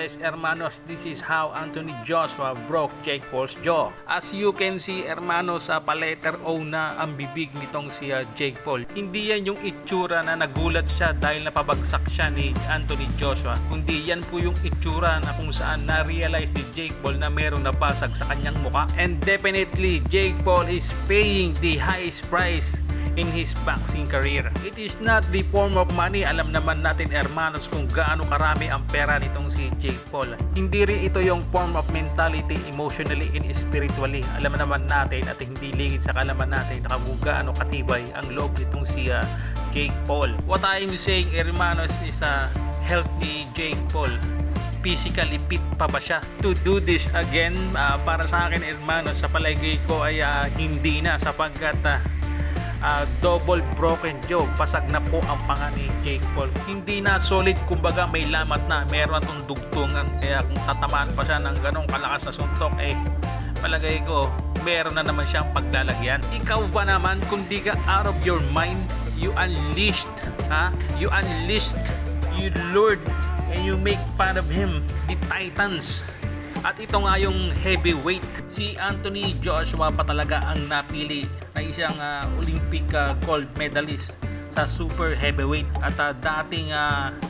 Yes, hermanos, this is how Anthony Joshua broke Jake Paul's jaw. As you can see, hermanos, sa pa-letter O na ang bibig nitong si Jake Paul. Hindi yan yung itsura na nagulat siya dahil napabagsak siya ni Anthony Joshua. Kundi yan po yung itsura na kung saan na-realize ni Jake Paul na merong nabasag sa kanyang muka. And definitely, Jake Paul is paying the highest price in his boxing career. It is not the form of money. Alam naman natin, hermanos, kung gaano karami ang pera nitong si Jake Paul. Hindi rin ito yung form of mentality, emotionally and spiritually. Alam naman natin at hindi lingid sa kalaman natin na kung gaano katibay ang loob nitong si Jake Paul. What I'm saying, hermanos, is healthy Jake Paul. Physically fit pa ba siya to do this again? Para sa akin, hermanos, sa palagay ko ay hindi na, sapagkat double broken jaw, pasag na po ang panga ni Jake Paul. Hindi na solid, kumbaga may lamat na, meron itong dugtungan, kaya kung tatamaan pa siya ng ganong kalakas na suntok, palagay ko meron na naman siyang paglalagyan. Ikaw ba naman, kung di ka out of your mind, you unleashed, you lured and you make fun of him, the Titans. At ito nga yung heavyweight. Si Anthony Joshua pa talaga ang napili na isang Olympic gold medalist sa super heavyweight at dating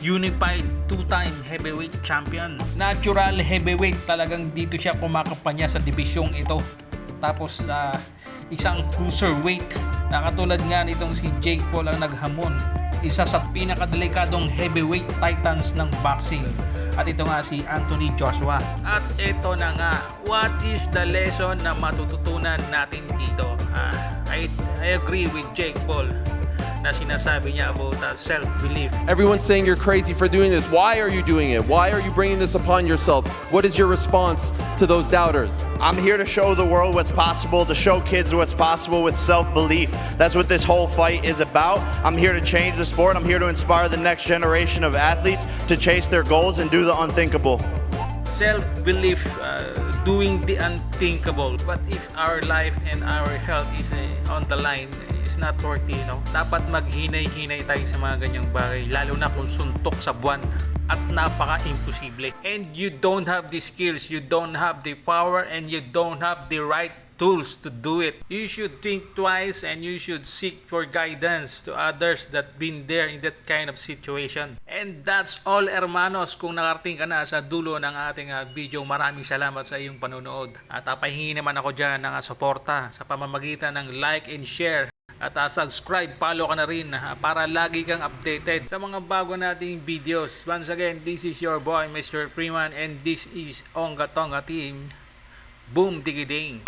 unified two-time heavyweight champion. Natural heavyweight, talagang dito siya kumakapanya sa dibisyong ito. Tapos isang cruiserweight na katulad nga nitong si Jake Paul ang naghamon. Isa sa pinakadelikadong heavyweight titans ng boxing. At ito nga si Anthony Joshua. At ito na nga, what is the lesson na matututunan natin dito? I agree with Jake Paul na sinasabi niya about self-belief. Everyone's saying you're crazy for doing this. Why are you doing it? Why are you bringing this upon yourself? What is your response to those doubters? I'm here to show the world what's possible, to show kids what's possible with self-belief. That's what this whole fight is about. I'm here to change the sport. I'm here to inspire the next generation of athletes to chase their goals and do the unthinkable. Self-belief, doing the unthinkable. But if our life and our health is on the line, it's not worth it, no? Dapat maghinay-hinay tayo sa mga ganyang bagay, lalo na kung suntok sa buwan at napaka-imposible. And you don't have the skills, you don't have the power, and you don't have the right tools to do it. You should think twice and you should seek for guidance to others that been there in that kind of situation. And that's all, hermanos. Kung nakarating ka na sa dulo ng ating video, maraming salamat sa iyong panonood. At pahingi naman ako dyan ng suporta sa pamamagitan ng like and share. At subscribe, follow ka na rin para lagi kang updated sa mga bago nating videos. Once again, this is your boy, Mr. Freeman, and this is Onga Tonga Team. Boom, digiding.